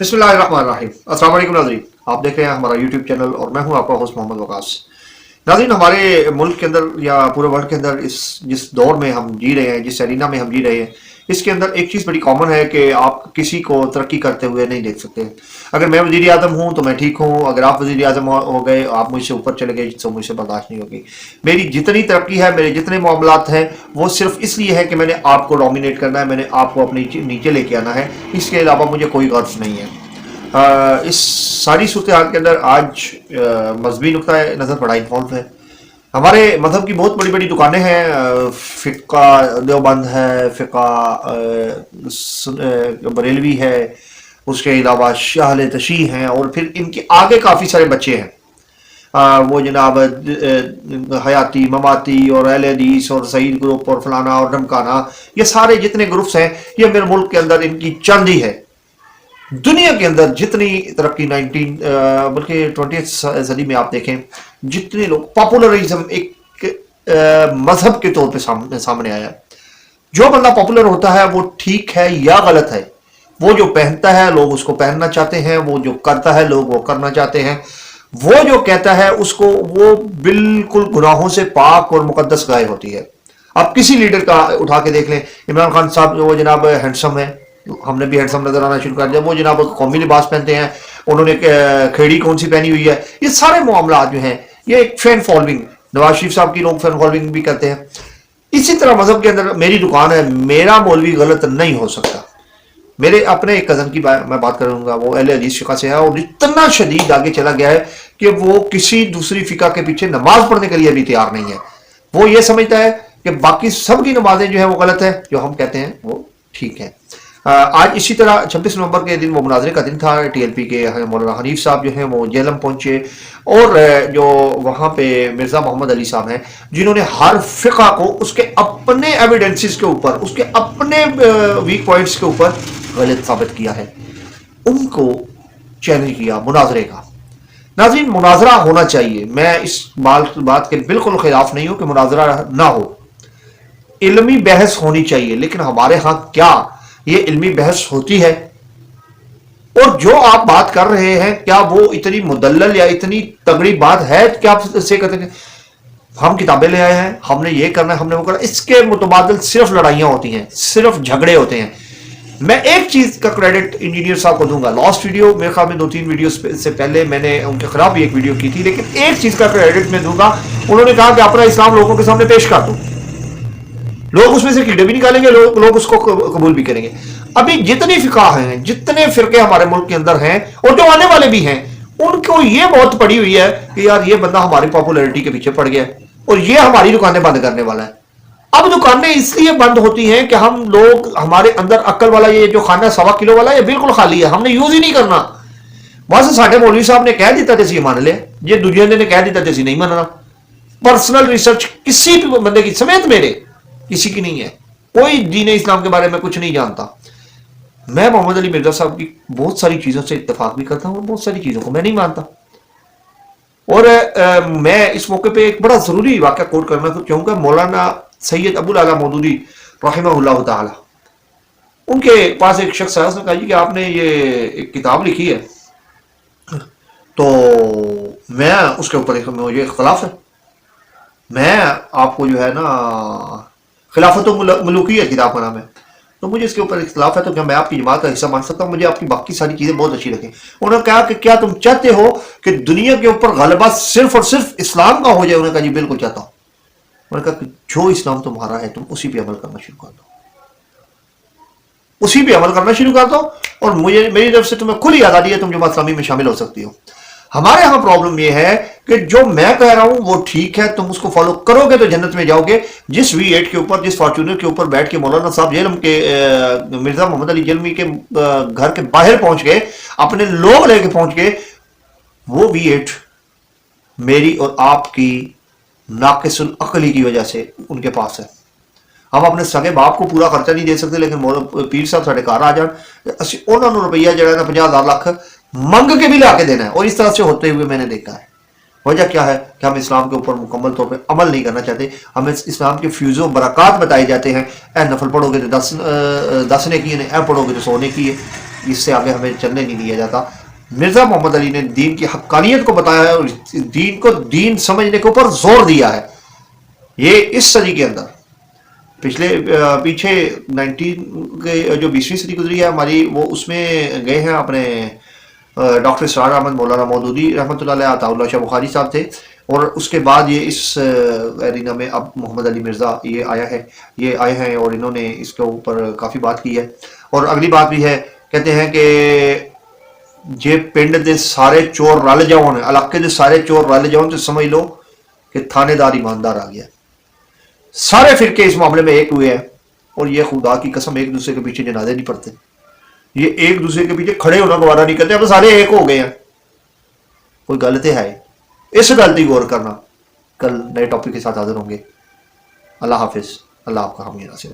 बिस्मिल्लाहिर्रहमानिर्रहीम। अस्सलाम वालेकुम नाज़रीन, आप देख रहे हैं हमारा यूट्यूब चैनल और मैं हूं आपका होस्ट मोहम्मद वकास। नाज़रीन, हमारे मुल्क के अंदर या पूरे वर्ल्ड के अंदर इस जिस दौर में हम जी रहे हैं, जिस एरिना में हम जी रहे हैं, इसके अंदर एक चीज़ बड़ी कॉमन है कि आप किसी को तरक्की करते हुए नहीं देख सकते। अगर मैं वज़ीर आज़म हूँ तो मैं ठीक हूँ, अगर आप वज़ीर आज़म हो गए, आप मुझसे ऊपर चले गए तो मुझसे बर्दाश्त नहीं होगी। मेरी जितनी तरक्की है, मेरे जितने मामलात हैं, वो सिर्फ इसलिए है कि मैंने आपको डोमिनेट करना है, मैंने आपको अपने नीचे लेके आना है। इसके अलावा मुझे कोई गर्ज नहीं है। इस सारी सूरत हाल के अंदर आज मजहबी नुक्ता नज़र बड़ा इन्वॉल्व है। हमारे मजहब की बहुत बड़ी बड़ी दुकानें हैं, फ़िक़ा देवबंद है, बरेलवी है, उसके अलावा शाहल तशी हैं, और फिर इनके आगे काफ़ी सारे बच्चे हैं। वो जनाब हयाती, ममाती और अहले हदीस और सईद ग्रुप और फलाना और ढमकाना, ये सारे जितने ग्रुप्स हैं, ये मेरे मुल्क के अंदर इनकी चंद ही है। दुनिया के अंदर जितनी तरक्की 20th सदी में आप देखें, जितने लोग पॉपुलरिज्म एक मजहब के तौर पे सामने आया। जो बंदा पॉपुलर होता है वो ठीक है या गलत है, वो जो पहनता है लोग उसको पहनना चाहते हैं, वो जो करता है लोग वो करना चाहते हैं, वो जो कहता है उसको वो बिल्कुल गुनाहों से पाक और मुकद्दस गाय होती है। आप किसी लीडर का उठा के देख लें, इमरान खान साहब जो जनाब हैंडसम है, हमने भी हैंडसम नजर आना शुरू कर दिया। वो जनाब कौमी लिबास पहनते हैं, उन्होंने खेड़ी कौन सी पहनी हुई है, ये सारे मामला जो हैं ये एक फैन फॉलोइंग, नवाज शरीफ साहब की लोग फैन फॉलोइंग भी करते हैं। इसी तरह मजहब के अंदर मेरी दुकान है, मेरा मौलवी गलत नहीं हो सकता। मेरे अपने एक कज़न की मैं बात करूंगा, वो अहले हदीस फ़िक़ा से है और इतना शदीद आगे चला गया है कि वो किसी दूसरी फ़िक़ा के पीछे नमाज पढ़ने के लिए भी तैयार नहीं है। वो ये समझता है कि बाकी सब की नमाजें जो है वो गलत है, जो हम कहते हैं वो ठीक है। आज इसी तरह 26 नवंबर के दिन वो मुनाजरे का दिन था। TLP के मौलाना हनीफ साहब जो हैं वो जेलम पहुंचे, और जो वहाँ पे मिर्ज़ा मोहम्मद अली साहब हैं, जिन्होंने हर फ़िक़ा को उसके अपने एविडेंसेस के ऊपर, उसके अपने वीक पॉइंट्स के ऊपर गलत साबित किया है, उनको चैलेंज किया मुनाजरे का। नाज़रीन, मुनाजरा होना चाहिए, मैं इस बात के बिल्कुल खिलाफ नहीं हूँ कि मुनाजरा ना हो, इल्मी बहस होनी चाहिए, लेकिन हमारे यहाँ क्या ये इल्मी बहस होती है? और जो आप बात कर रहे हैं, क्या वो इतनी मुदल्लल या इतनी तगड़ी बात है? क्या आप इससे कहते हैं हम किताबें ले आए हैं, हमने ये करना है, हमने वो करना? इसके मुतबादिल सिर्फ लड़ाइयां होती हैं, सिर्फ झगड़े होते हैं। मैं एक चीज का क्रेडिट इंजीनियर साहब को दूंगा। लास्ट वीडियो मेरे ख्याल में 2-3 वीडियो से पहले मैंने उनके खिलाफ भी एक वीडियो की थी, लेकिन एक चीज का क्रेडिट मैं दूंगा, उन्होंने कहा कि अपना इस्लाम लोगों के सामने पेश कर दो, लोग उसमें से कीड़े भी निकालेंगे, लोग उसको कबूल भी करेंगे। अभी जितनी फ़िक़ा हैं, जितने फ़िरके हमारे मुल्क के अंदर हैं और जो आने वाले भी हैं, उनको ये बहुत पड़ी हुई है कि यार ये बंदा हमारी पॉपुलैरिटी के पीछे पड़ गया और ये हमारी दुकानें बंद करने वाला है। अब दुकानें इसलिए बंद होती हैं कि हम लोग, हमारे अंदर अक्ल वाला ये जो खाना 1.25 किलो वाला, ये बिल्कुल खाली है, हमने यूज ही नहीं करना। बस साढ़े मौलवी साहब ने कह दिता थे मान ले, ये दूजे ने कह दिता थे नहीं मानना। पर्सनल रिसर्च किसी भी बंदे की समेत मेरे किसी की नहीं है, कोई दीन इस्लाम के बारे में कुछ नहीं जानता। मैं मोहम्मद अली मिर्जा साहब की बहुत सारी चीजों से इत्तेफाक भी करता हूँ, बहुत सारी चीजों को मैं नहीं मानता। और मैं इस मौके पे एक बड़ा जरूरी वाक़या कोट करना चाहूंगा। मौलाना सैयद अबुल आला मौदूदी रहमहुल्लाह ताला, उनके पास एक शख्स आया, उसने कहा कि आपने ये एक किताब लिखी है, तो मैं उसके ऊपर मुझे इख्तलाफ है, मैं आपको जो है ना खिलाफत मलूकियत किताब का नाम है, तो मुझे इसके ऊपर इख्तिलाफ है, तो क्या मैं आपकी जमात का हिस्सा मान सकता हूँ? मुझे आपकी बाकी सारी चीज़ें बहुत अच्छी लगी। उन्होंने कहा कि क्या तुम चाहते हो कि दुनिया के ऊपर गलबा सिर्फ और सिर्फ इस्लाम का हो जाए? उन्होंने कहा जी बिल्कुल चाहता हूँ। उन्होंने कहा कि जो इस्लाम तुम्हारा है तुम उसी पे अमल करना शुरू कर दो, उसी पे अमल करना शुरू कर दो, और मुझे, मेरी तरफ से तुम्हें खुली आज़ादी है, तुम जमात इस्लामी में शामिल हो सकती हो। हमारे यहाँ प्रॉब्लम यह है कि जो मैं कह रहा हूं वो ठीक है, तुम उसको फॉलो करोगे तो जन्नत में जाओगे। जिस V8 के ऊपर, जिस फॉर्च्यूनर के ऊपर बैठ के मौलाना साहब जेलम के मिर्जा मोहम्मद अली जेलमी के घर के बाहर पहुंच गए, अपने लोग लेके पहुंच गए, वो V8 मेरी और आपकी नाकिसुल अक्ली की वजह से उनके पास है। हम अपने सगे बाप को पूरा खर्चा नहीं दे सकते, लेकिन पीर साहब साढ़े घर आ जान, उन्होंने रुपया जो है ना 50,000 लाख मंग के भी ला के देना है, और इस तरह से होते हुए मैंने देखा है। वजह क्या है कि हम इस्लाम के ऊपर मुकम्मल तौर पे अमल नहीं करना चाहते। हमें इस्लाम के फ्यूज़ो बरक़ात बताए जाते हैं, ए नफल पढ़ोगे तो 10 ने की है, ए पढ़ोगे तो 100 ने की है। اس سے آگے ہمیں چلنے نہیں دیا جاتا. مرزا محمد علی نے دین کی حقانیت کو بتایا ہے اور دین کو دین سمجھنے کے اوپر زور دیا ہے. یہ اس صدی کے اندر پیچھے 19 کے جو 20ویں صدی گزری ہے ہماری، وہ اس میں گئے ہیں اپنے ڈاکٹر اسرار احمد مولانا مودودی رحمۃ اللہ علیہ، عطا اللہ شاہ بخاری صاحب تھے، اور اس کے بعد یہ اس ایرینا میں اب محمد علی مرزا یہ آئے ہیں اور انہوں نے اس کے اوپر کافی بات کی ہے. اور اگلی بات بھی ہے، کہتے ہیں کہ جے پنڈ دے سارے چور رل جاؤ، علاقے دے سارے چور رل جاؤ تو سمجھ لو کہ تھانے دار ایماندار آ گیا. سارے فرقے اس معاملے میں ایک ہوئے ہیں، اور یہ خدا کی قسم ایک دوسرے کے پیچھے جنازے نہیں پڑتے، یہ ایک دوسرے کے پیچھے کھڑے ہونا گوارا نہیں کرتے. اب سارے ایک ہو گئے ہیں، کوئی غلط ہے اس غلطی غور کرنا. کل نئے ٹاپک کے ساتھ حاضر ہوں گے. اللہ حافظ. اللہ آپ کا حامی ناصر.